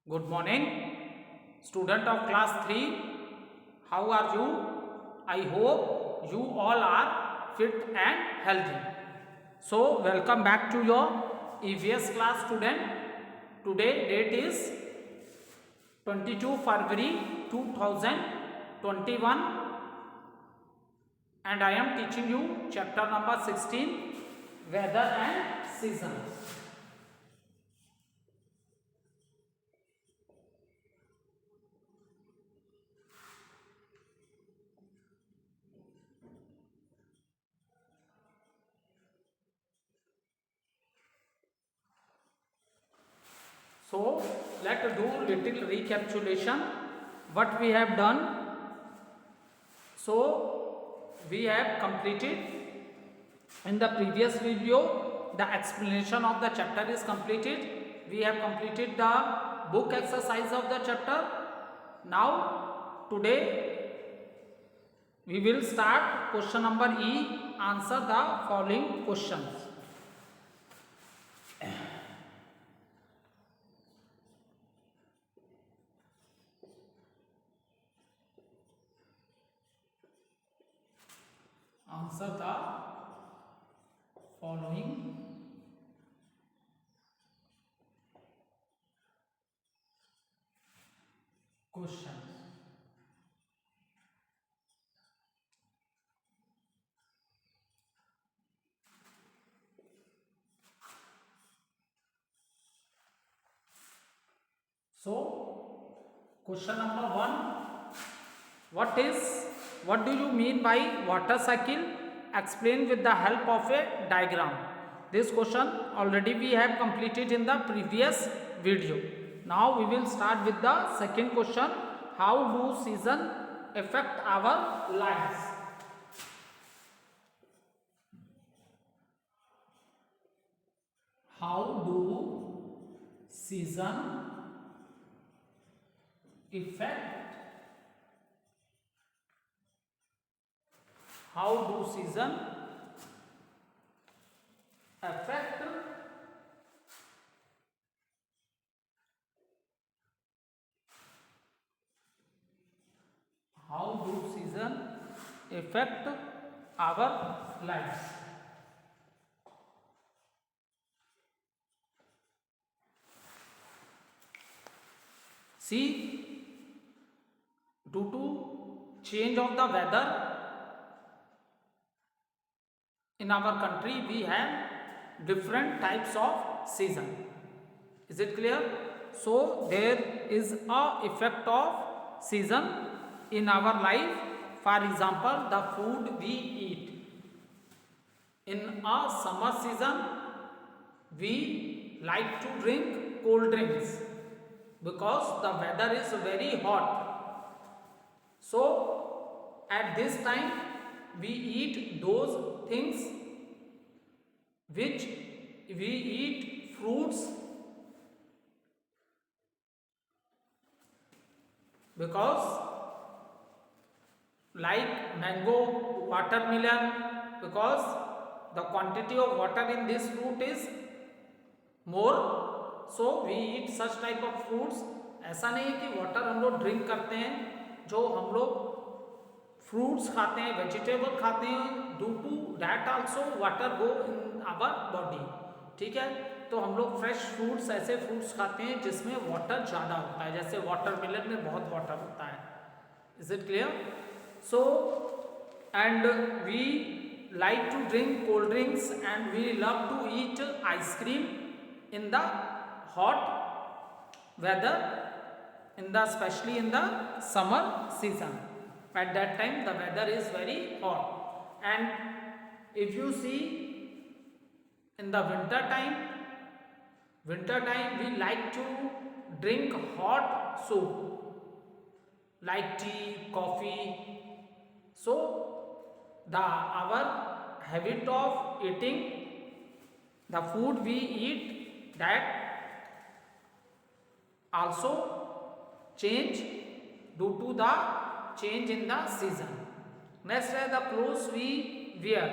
Good morning, student of class 3. How are you? I hope you all are fit and healthy. So, welcome back to your EVS class student. Today date is 22 February 2021 and I am teaching you chapter number 16, weather and seasons. So, let's do little recapitulation what we have done. So, we have completed in the previous video the explanation of the chapter is completed. We have completed the book exercise of the chapter. Now, today we will start question number E. Answer the following questions. Answer the following questions. So, question number 1. What do you mean by water cycle? Explain with the help of a diagram. This question already we have completed in the previous video. Now we will start with the second question. How do seasons affect our lives? How do seasons affect how do seasons affect how do seasons affect our lives? See, due to change of the weather in our country, we have different types of season. Is it clear? So there is a effect of season in our life. For example, the food we eat. In a summer season, we like to drink cold drinks because the weather is very hot. So at this time we eat those things which we eat fruits because like mango, watermelon, because the quantity of water in this fruit is more, so we eat such type of fruits. ऐसा नहीं है कि water हम लोग drink करते हैं, जो हम लोग फ्रूट्स खाते हैं, वेजिटेबल खाते हैं, due to that also water go in our body. ठीक है, तो हम लोग फ्रेश फ्रूट्स, ऐसे फ्रूट्स खाते हैं जिसमें वाटर ज़्यादा होता है, जैसे वाटरमेलन में बहुत वाटर होता है. Is it clear? So and we like to drink cold drinks and we love to eat ice cream in the hot weather, especially in the summer season. At that time the weather is very hot, and if you see in the winter time we like to drink hot soup like tea, coffee. So the our habit of eating the food we eat, that also change due to the change in the season. Next is the clothes we wear.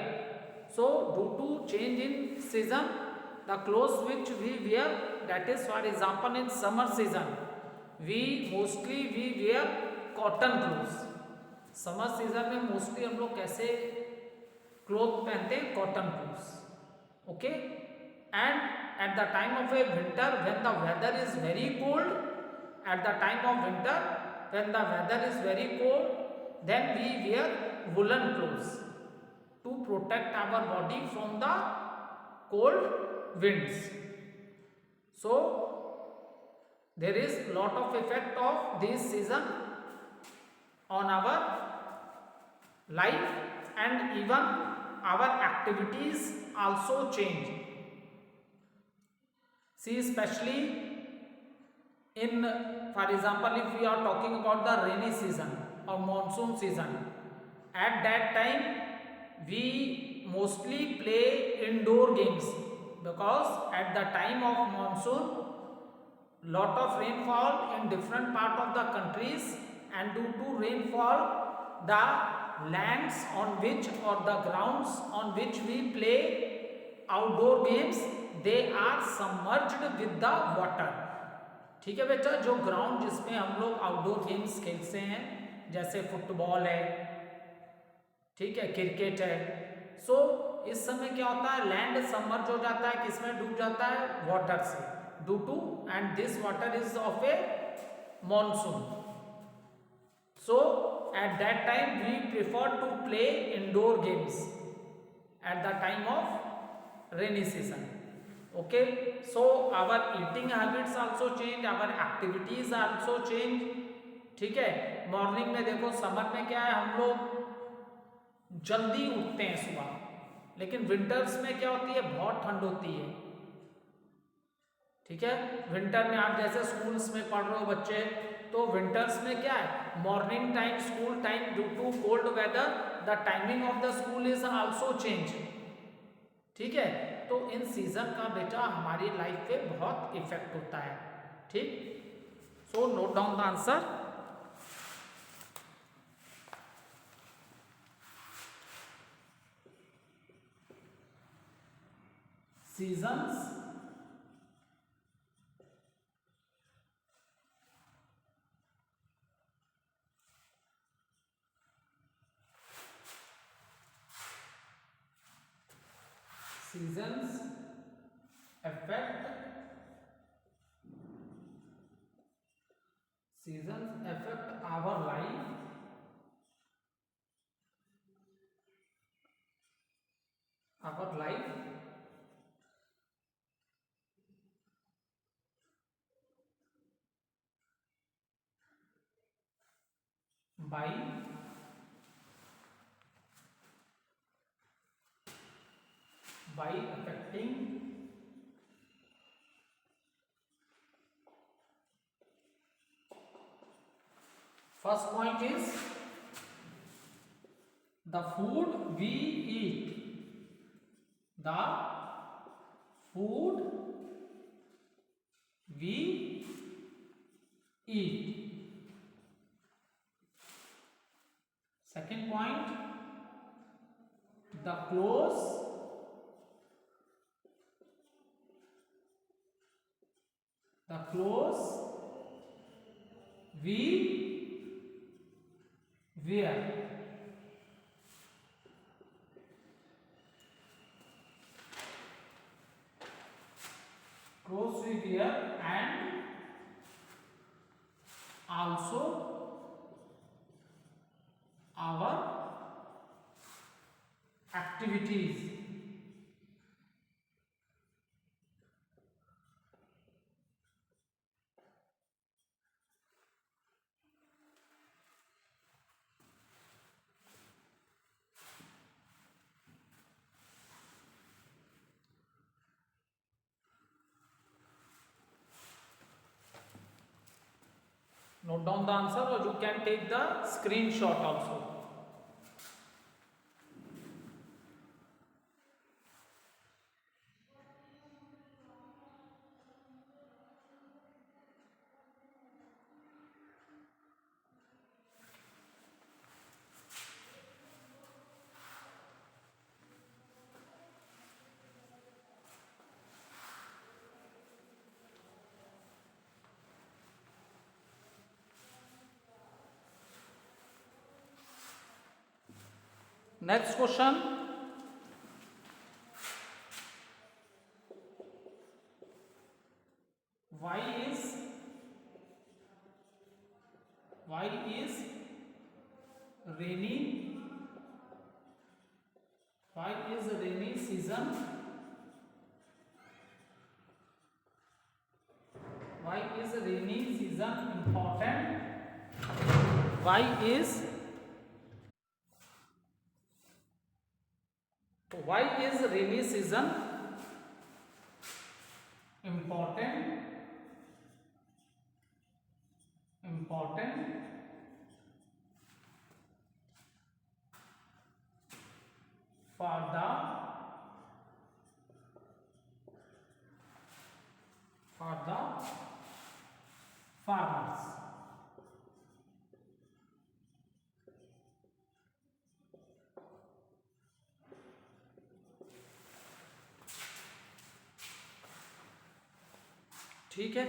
So due to change in season, the clothes which we wear, that is for example in summer season, we wear cotton clothes. Summer season में mostly हम लोग कैसे cloth पहनते हैं? Cotton clothes. Okay, and at the time of a winter when the weather is very cold, at the time of winter when the weather is very cold, then we wear woolen clothes to protect our body from the cold winds. So there is lot of effect of this season on our life, and even our activities also change. See, especially in, for example, if we are talking about the rainy season or monsoon season, at that time we mostly play indoor games, because at the time of monsoon lot of rainfall in different part of the countries, and due to rainfall the lands on which or the grounds on which we play outdoor games, they are submerged with the water. ठीक है बेटा, जो ground जिसमें हम लोग outdoor games खेलते हैं, जैसे फुटबॉल है, ठीक है, क्रिकेट है, सो इस समय क्या होता है? लैंड सबमर्ज हो जाता है, किसमें डूब जाता है? वाटर से, due to, and this water is of a monsoon. So at that time we prefer to play indoor games at the time of rainy season. Okay, so our eating habits also change, our activities also change. ठीक है, morning में देखो summer में क्या है, हम लोग जल्दी उठते हैं सुबह, लेकिन विंटर्स में क्या होती है? बहुत ठंड होती है. ठीक है, विंटर में आप जैसे स्कूल्स में पढ़ रहे हो बच्चे, तो विंटर्स में क्या है? Morning time, school time, due to cold weather the timing of the school is also change. ठीक है, तो इन सीजन का बेटा हमारी लाइफ पे बहुत इफेक्ट होता है. ठीक, so note down the answer. Seasons seasons affect our life by affecting first point is the food we eat. The food we eat. Second point, the clothes we wear. Clothes we wear, and also our activities. Note down the answer, or you can take the screenshot also. Next question, why is rainy season, important? Why is rainy season important for the farmers? ठीक है,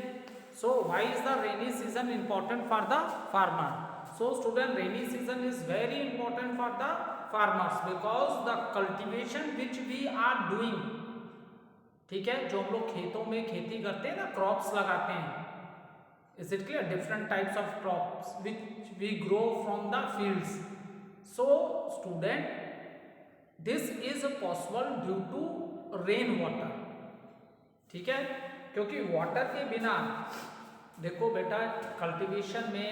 so why is the rainy season important for the farmer? So student, rainy season is very important for the farmers because the cultivation which we are doing, ठीक है, जो हम लोग खेतों में खेती करते हैं ना, क्रॉप्स लगाते हैं, is it clear? Different types of crops which we grow from the fields. So student, this is possible due to rain water, ठीक है, क्योंकि वाटर के बिना, देखो बेटा, कल्टीवेशन में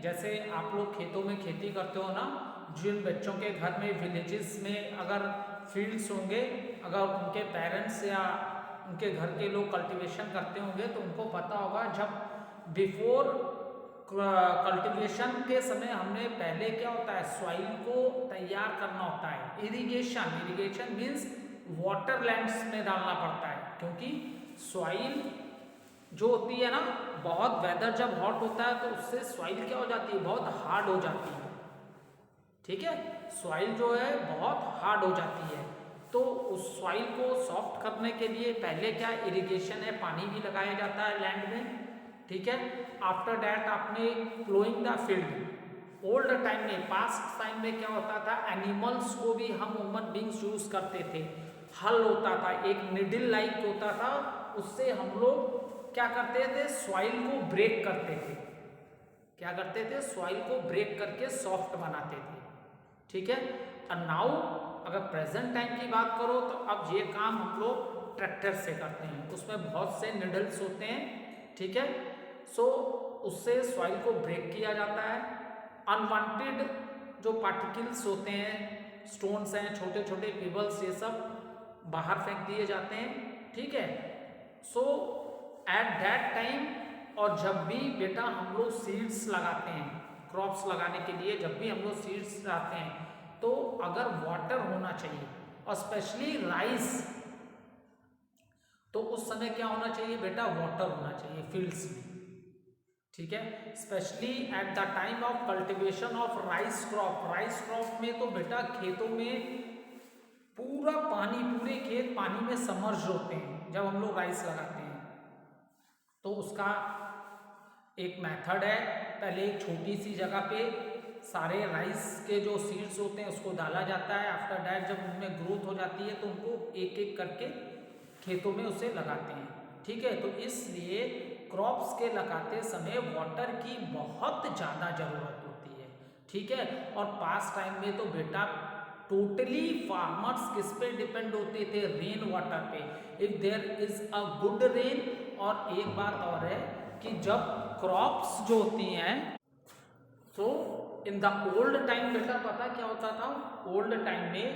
जैसे आप लोग खेतों में खेती करते हो ना, जिन बच्चों के घर में विलेजेस में अगर फील्ड्स होंगे, अगर उनके पेरेंट्स या उनके घर के लोग कल्टीवेशन करते होंगे तो उनको पता होगा, जब बिफोर कल्टीवेशन के समय हमने पहले क्या होता है, सॉइल को तैयार करना होता है, इरिगेशन मीन्स वाटर लैंड्स में डालना पड़ता है, क्योंकि सॉइल जो होती है ना, बहुत वेदर जब हॉट होता है तो उससे सॉइल क्या हो जाती है, बहुत हार्ड हो जाती है, ठीक है, सॉइल जो है बहुत हार्ड हो जाती है. तो उस सॉइल को सॉफ्ट करने के लिए पहले क्या इरिगेशन है, पानी भी लगाया जाता है लैंड में, ठीक है. आफ्टर डैट आपने ploughing the field, old time में, पास्ट टाइम में क्या होता था, एनिमल्स को भी हम ह्यूमन बींग्स यूज करते थे, हल होता था, एक निडल लाइक होता था, उससे हम लोग क्या करते थे, सॉइल को ब्रेक करते थे, क्या करते थे, सॉइल को ब्रेक करके सॉफ्ट बनाते थे, ठीक है. और नाउ अगर प्रेजेंट टाइम की बात करो तो अब ये काम हम लोग ट्रैक्टर से करते हैं, उसमें बहुत से निडल्स होते हैं, ठीक है. सो उससे सॉइल को ब्रेक किया जाता है, अनवांटेड जो पार्टिकल्स होते हैं, स्टोन्स हैं, छोटे छोटे पेबल्स, ये सब बाहर फेंक दिए जाते हैं, ठीक है. सो एट दैट टाइम, और जब भी बेटा हम लोग सीड्स लगाते हैं, क्रॉप्स लगाने के लिए जब भी हम लोग सीड्स लगाते हैं, तो अगर वाटर होना चाहिए, और स्पेशली राइस, तो उस समय क्या होना चाहिए बेटा, वाटर होना चाहिए फील्ड्स में, ठीक है. Specially eight the time of cultivation of rice crop में तो बेटा खेतों में पूरा पानी, पूरे खेत पानी में समर्ज होते हैं जब हम लोग राइस लगाते हैं. तो उसका एक मेथड है, पहले एक छोटी सी जगह पे सारे राइस के जो सीड्स होते हैं उसको डाला जाता है, आफ्टर दैट जब उनमें ग्रोथ हो जाती है तो उनको एक एक करके खेतों में उसे लगाते हैं, ठीक है. तो इसलिए क्रॉप्स के लगाते समय वाटर की बहुत ज़्यादा ज़रूरत होती है, ठीक है. और पास्ट टाइम में तो बेटा टोटली फार्मर्स किस पे डिपेंड होते थे, रेन वाटर पे, if there is a good rain. और एक बात और है कि जब क्रॉप्स जो होती हैं, तो इन द ओल्ड टाइम बेटा पता क्या होता था, ओल्ड टाइम में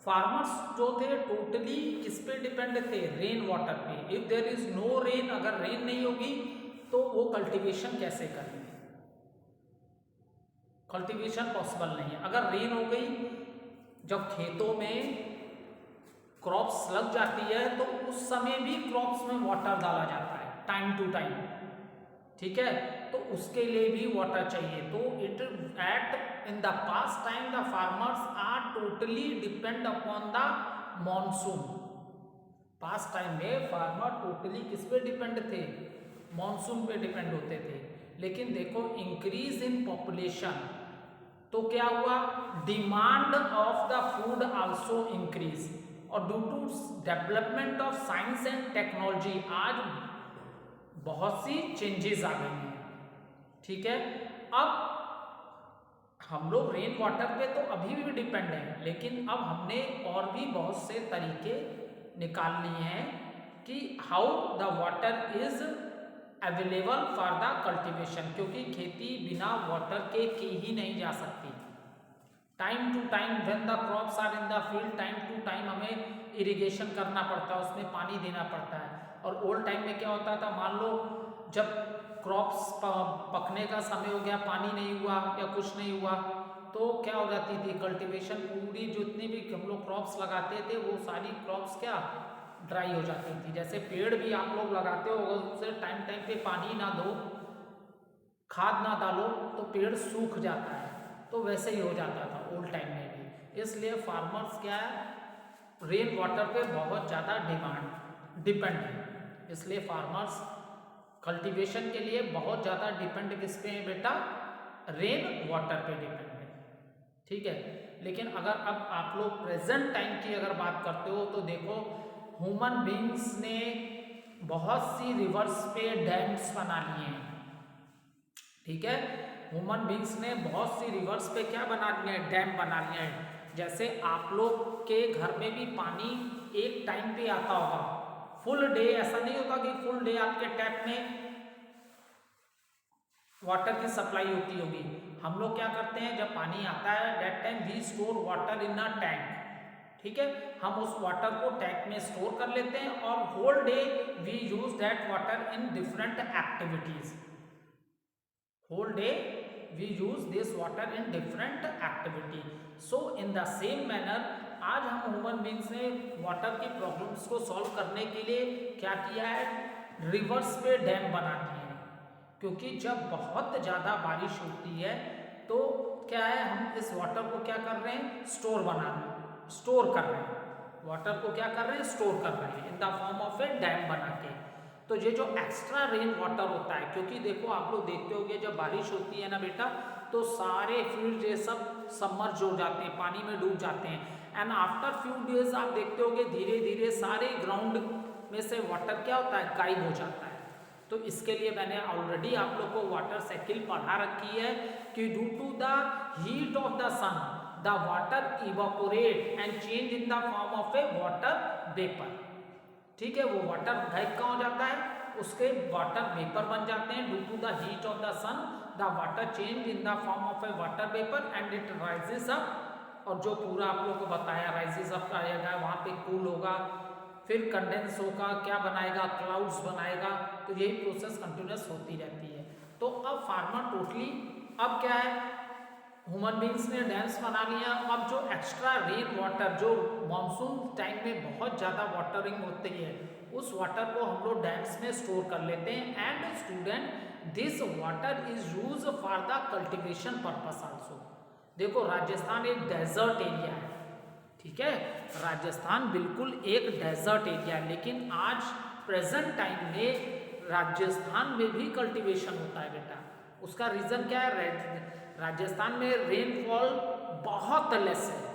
फार्मर्स जो थे टोटली किस पे डिपेंड थे, रेन वाटर पे. If there is no rain, अगर रेन नहीं होगी तो वो कल्टीवेशन कैसे करेंगे, कल्टीवेशन पॉसिबल नहीं है. अगर रेन हो गई, जब खेतों में क्रॉप्स लग जाती है तो उस समय भी क्रॉप्स में वाटर डाला जाता है टाइम टू टाइम, ठीक है. तो उसके लिए भी वाटर चाहिए. तो it at in the past time the farmers are totally depend upon the monsoon. Past time में फार्मर टोटली किस पे डिपेंड थे, मॉनसून पे डिपेंड होते थे. लेकिन देखो इंक्रीज इन पॉपुलेशन, तो क्या हुआ, demand of the food also increase, और due to development of science and technology आज बहुत सी चेंजेस आ गई हैं। ठीक है, अब हम लोग रेन वाटर पे तो अभी भी डिपेंड है, लेकिन अब हमने और भी बहुत से तरीके निकाल लिए हैं कि how the water is available for the cultivation, क्योंकि खेती बिना वाटर के की ही नहीं जा सकती। Time to time when the crops are in the field, time to time हमें इरिगेशन करना पड़ता है, उसमें पानी देना पड़ता है। और ओल्ड टाइम में क्या होता था, मान लो जब क्रॉप्स पकने का समय हो गया, पानी नहीं हुआ या कुछ नहीं हुआ, तो क्या हो जाती थी, कल्टीवेशन पूरी जितनी भी हम लोग क्रॉप्स लगाते थे वो सारी क्रॉप्स क्या ड्राई हो जाती थी। जैसे पेड़ भी आप लोग लगाते हो, अगर उसे टाइम टाइम पे पानी ना दो, खाद ना डालो, तो पेड़ सूख जाता है। तो वैसे ही हो जाता था ओल्ड टाइम में भी। इसलिए फार्मर्स क्या है, रेन वाटर पे बहुत ज़्यादा डिपेंड है। इसलिए फार्मर्स कल्टीवेशन के लिए बहुत ज़्यादा डिपेंड किस पे है बेटा, रेन वाटर पे डिपेंड है। ठीक है, लेकिन अगर अब आप लोग प्रेजेंट टाइम की अगर बात करते हो तो देखो, ह्यूमन बींग्स ने बहुत सी रिवर्स पे डैम्स बना लिए हैं। ठीक है, ह्यूमन बींग्स ने बहुत सी रिवर्स पे क्या बना लिए हैं, डैम बना लिए हैं। जैसे आप लोग के घर में भी पानी एक टाइम पे आता होगा, फुल डे ऐसा नहीं होता कि फुल डे आपके टैप में वाटर की सप्लाई होती होगी। हम लोग क्या करते हैं, जब पानी आता है that time we store water in a tank. ठीक है, हम उस वाटर को टैंक में स्टोर कर लेते हैं और whole day we use that water in different activities. Whole day we use this water in different activity. So in the same manner आज हम ह्यूमन बींग्स ने वाटर की प्रॉब्लम्स को सॉल्व करने के लिए क्या किया है, रिवर्स पे डैम बना दिए हैं। क्योंकि जब बहुत ज़्यादा बारिश होती है तो क्या है, हम इस वाटर को क्या कर रहे हैं, स्टोर कर रहे हैं, वाटर को क्या कर रहे हैं, स्टोर कर रहे हैं इन the form of A dam बना के। तो ये जो एक्स्ट्रा रेन वाटर होता है, क्योंकि देखो आप लोग देखते होंगे जब बारिश होती है ना बेटा, तो सारे फील्ड ये सब सबमर्ज हो जाते हैं, पानी में डूब जाते हैं। एंड आफ्टर फ्यू डेज आप देखते होंगे धीरे धीरे सारे ग्राउंड में से वाटर क्या होता है, गायब हो जाता है। तो इसके लिए मैंने ऑलरेडी आप लोग को वाटर साइकिल पढ़ा रखी है कि due to the heat of the sun the water evaporate and change in the form of a water vapour. ठीक है, वो वाटर गायब कहाँ हो जाता है, उसके वाटर वेपर बन जाते हैं। Due to the heat of the sun the water change in the form of a water vapour and it rises up. और जो पूरा आप लोगों को बताया राइजेस अप आएगा, वहाँ पे कूल होगा, फिर कंडेंस होगा, क्या बनाएगा, क्लाउड्स बनाएगा। तो यही प्रोसेस कंटिन्यूस होती रहती है। तो अब फार्मर टोटली अब क्या है, ह्यूमन बींग्स ने डैम्स बना लिया। अब जो एक्स्ट्रा रेन वाटर जो मानसून टाइम में बहुत ज़्यादा वाटरिंग होती है, उस वाटर को हम लोग डैम्स में स्टोर कर लेते हैं। And student this water is use for the cultivation purpose also. देखो राजस्थान एक डेजर्ट एरिया है, ठीक है, राजस्थान बिल्कुल एक डेजर्ट एरिया है, लेकिन आज प्रेजेंट टाइम में राजस्थान में भी कल्टीवेशन होता है बेटा। उसका रीज़न क्या है, राजस्थान में रेनफॉल बहुत लेस है,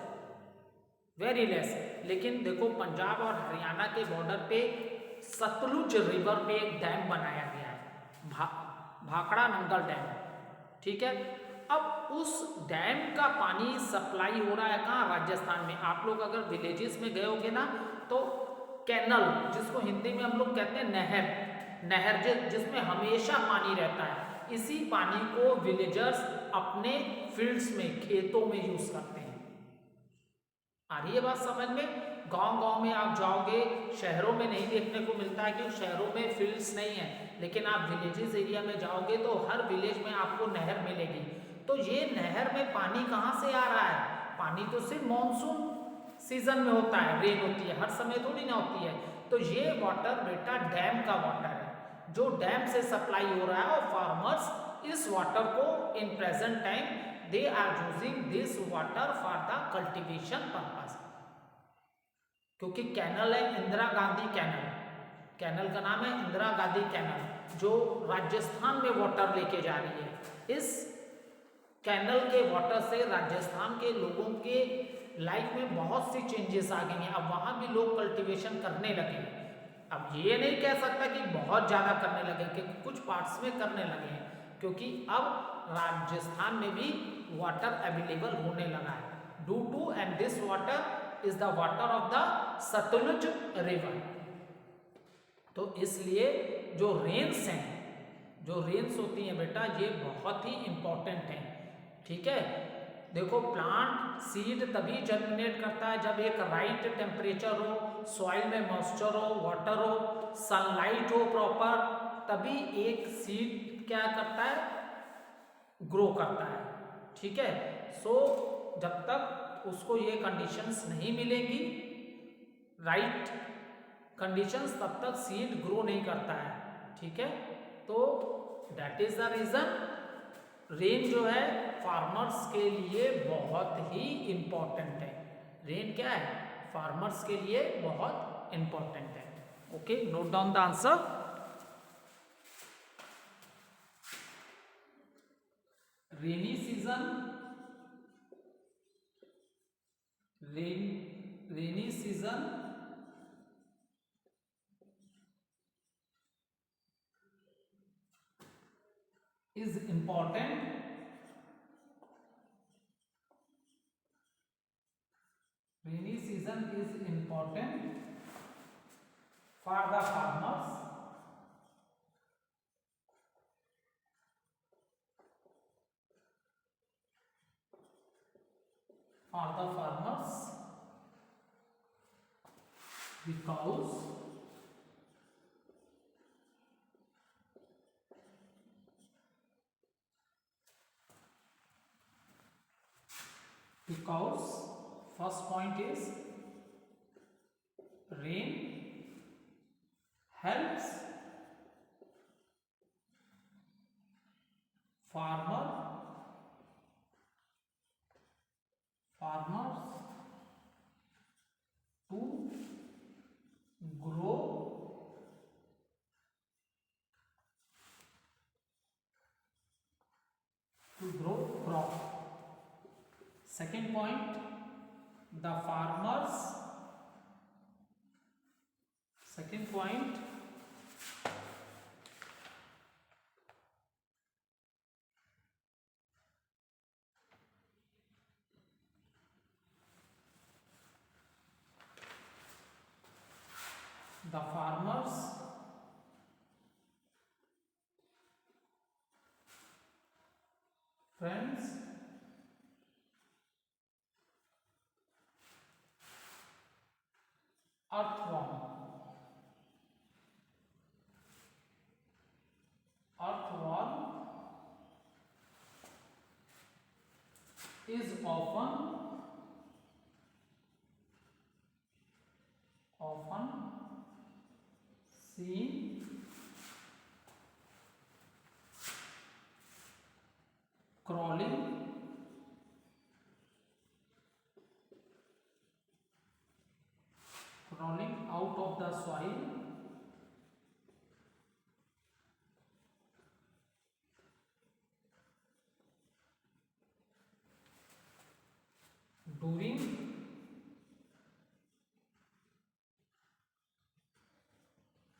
वेरी लेस। लेकिन देखो पंजाब और हरियाणा के बॉर्डर पे सतलुज रिवर पे एक डैम बनाया गया है, भाखड़ा नंगल डैम। ठीक है, अब उस डैम का पानी सप्लाई हो रहा है कहाँ, राजस्थान में। आप लोग अगर विलेजेस में गए होंगे ना, तो कैनल जिसको हिंदी में हम लोग कहते हैं नहर जिसमें हमेशा पानी रहता है, इसी पानी को विलेजर्स अपने फील्ड्स में, खेतों में यूज करते हैं। आ रही है बात समझ में। गांव में आप जाओगे, शहरों में नहीं देखने को मिलता है क्योंकि शहरों में फील्ड्स नहीं है, लेकिन आप विलेजेस एरिया में जाओगे तो हर विलेज में आपको नहर मिलेगी। तो ये नहर में पानी कहाँ से आ रहा है, पानी तो सिर्फ मानसून सीजन में होता है, रेन होती है, हर समय थोड़ी ना होती है। तो ये वाटर बेटा डैम का वाटर है, जो डैम से सप्लाई हो रहा है। और फार्मर्स इस वाटर को in present time they are using this water for the cultivation purpose. क्योंकि कैनल है इंदिरा गांधी कैनल का नाम है इंदिरा गांधी कैनल, जो राजस्थान में वाटर लेके जा रही है। इस कैनल के वाटर से राजस्थान के लोगों के लाइफ में बहुत सी चेंजेस आ गई हैं। अब वहाँ भी लोग कल्टीवेशन करने लगे हैं। अब ये नहीं कह सकता कि बहुत ज़्यादा करने लगे, क्योंकि कुछ पार्ट्स में करने लगे हैं, क्योंकि अब राजस्थान में भी वाटर अवेलेबल होने लगा है। Due to and this water is the water of the Sutlej river. तो इसलिए जो रेन्स हैं, जो रेन्स होती हैं बेटा, ये बहुत ही इंपॉर्टेंट हैं। ठीक है, देखो प्लांट सीड तभी जर्मिनेट करता है जब एक राइट टेम्परेचर हो, सॉइल में मॉइस्चर हो, वाटर हो, सनलाइट हो प्रॉपर, तभी एक सीड क्या करता है, ग्रो करता है। ठीक है, सो जब तक उसको ये कंडीशंस नहीं मिलेंगी, राइट कंडीशंस, तब तक सीड ग्रो नहीं करता है। ठीक है, तो that is the reason rain जो है फार्मर्स के लिए बहुत ही इंपॉर्टेंट है। रेन क्या है, फार्मर्स के लिए बहुत इंपॉर्टेंट है। Okay, note down the answer. Rainy season, rainy season is important rainy season is important for the farmers because first point is rain helps farmers to grow crop. Second point, the farmers, second point, the farmers friends earthworm is often seen crawling out of the soil during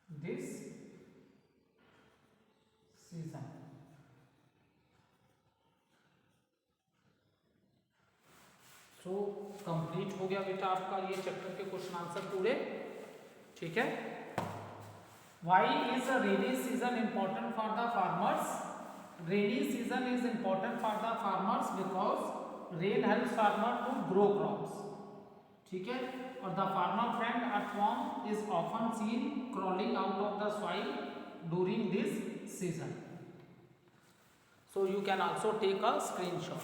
this season. So complete हो गया बेटा आपका ये chapter के question answer पूरे। ठीक है, why is a rainy season important for the farmers? Rainy season is important for the farmers because rain helps farmer to grow crops. ठीक है, और the farmer friend earthworm is often seen crawling out of the soil during this season. So you can also take a screenshot.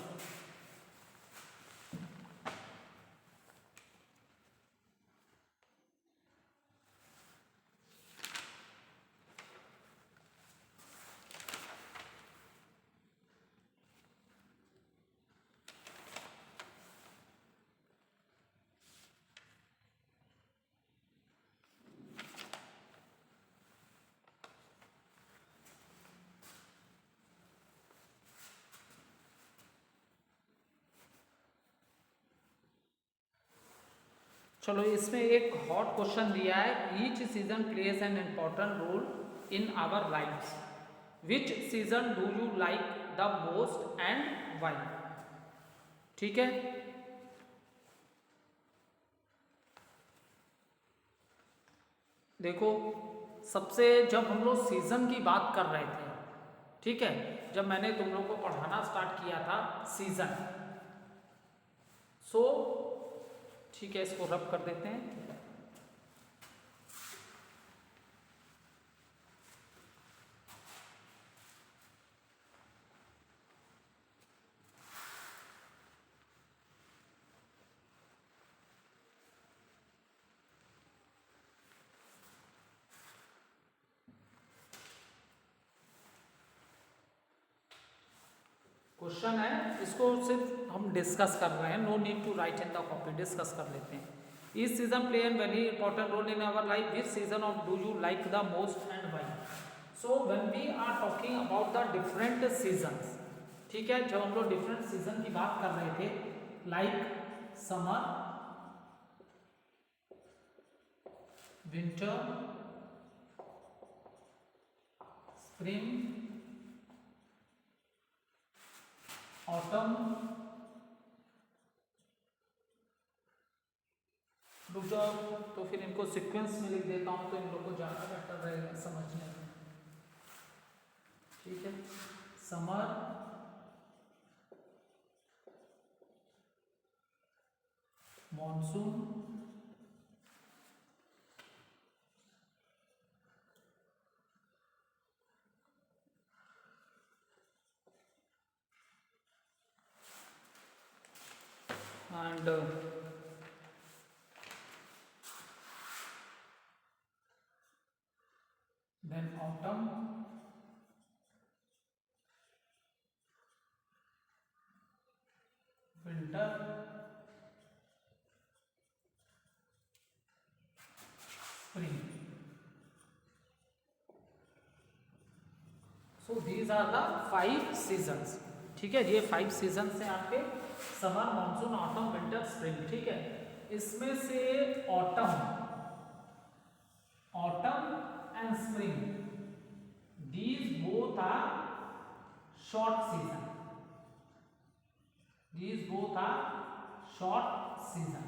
चलो इसमें एक hot question दिया है, each season plays an important role in our lifes, which season do you like the most and why. ठीक है, देखो सबसे जब हम लोग सीजन की बात कर रहे थे, ठीक है, जब मैंने तुम लोग को पढ़ाना स्टार्ट किया था सीजन, सो ठीक है इसको रब कर देते हैं। क्वेश्चन है, इसको सिर्फ हम डिस्कस कर रहे हैं, no need to write in the copy, discuss कर लेते हैं। Each season play an very important role in our life, which season of do you like the most and why. So when we are talking about the different seasons, ठीक है, जब हम लोग different season की बात कर रहे थे, like summer, winter, spring, autumn, रुक जाओ तो फिर इनको सीक्वेंस में लिख देता हूं तो इन लोग को ज़्यादा बेटर रहेगा समझने में। ठीक है, summer, monsoon, and then autumn, winter, spring. So these are the 5 seasons। ठीक है, ये 5 सीजन्स हैं आपके, summer, monsoon, autumn, winter, spring. ठीक है, इसमें से autumn and spring, these both are short season, these both are short season।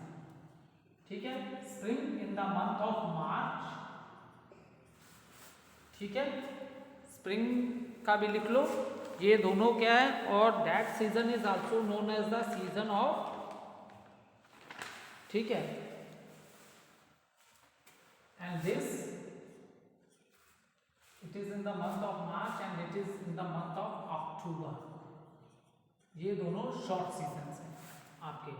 ठीक है, spring in the month of मार्च, ठीक है, स्प्रिंग का भी लिख लो, ये दोनों क्या है, और that season is also known as the season of, ठीक है, and this it is in the month of March and it is in the month of October. ये दोनों शॉर्ट सीजन हैं आपके,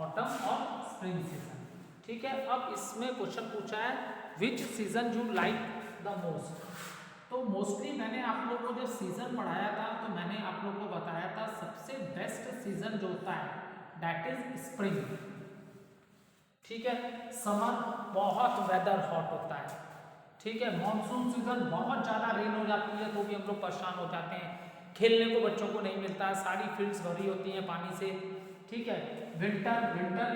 ऑटम और स्प्रिंग सीजन। ठीक है, अब इसमें क्वेश्चन पूछा है विच season you like the most. तो मोस्टली मैंने आप लोगों को जब सीजन पढ़ाया था तो मैंने आप लोगों को बताया था सबसे बेस्ट सीजन जो होता है दैट इज स्प्रिंग। ठीक है, समर बहुत वेदर हॉट होता है, ठीक है, मॉनसून सीजन बहुत ज़्यादा रेन हो जाती है तो भी हम लोग परेशान हो जाते हैं, खेलने को बच्चों को नहीं मिलता है, सारी फील्ड्स भरी होती हैं पानी से। ठीक है, winter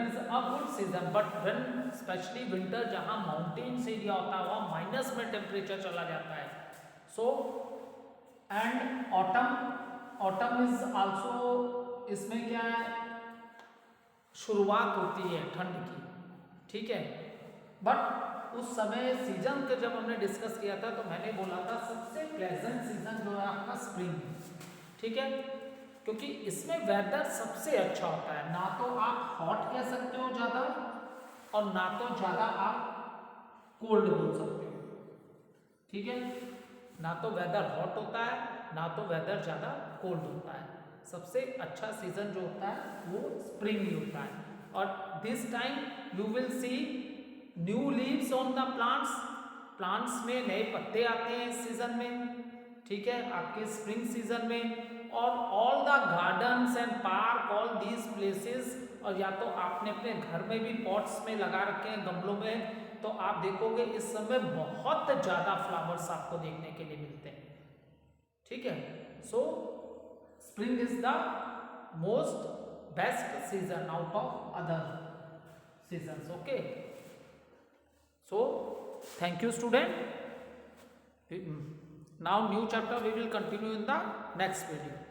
is a good season, but when specially winter जहाँ माउंटेन्स एरिया होता है वहाँ माइनस में टेम्परेचर चला जाता है। So and autumn is also, इसमें क्या है, शुरुआत होती है ठंड की। ठीक है, बट उस समय सीजन के जब हमने डिस्कस किया था तो मैंने बोला था सबसे प्लेजेंट सीजन जो है आपका स्प्रिंग। ठीक है, क्योंकि इसमें वेदर सबसे अच्छा होता है, ना तो आप हॉट कह सकते हो ज़्यादा और ना तो ज़्यादा आप कोल्ड बोल सकते हो। ठीक है, ना तो वेदर हॉट होता है ना तो वेदर ज़्यादा कोल्ड होता है, सबसे अच्छा सीजन जो होता है वो स्प्रिंग ही होता है। और this time you will see new leaves on the plants में नए पत्ते आते हैं इस सीजन में। ठीक है, आपके स्प्रिंग सीजन में, और all the gardens and park, all these places, और या तो आपने अपने घर में भी पॉट्स में लगा रखे हैं गमलों में, तो आप देखोगे इस समय बहुत ज़्यादा फ्लावर्स आपको देखने के लिए मिलते हैं। ठीक है, सो spring is the most best season out of other seasons. Okay. So thank you, student. Now new chapter we will continue in the next video.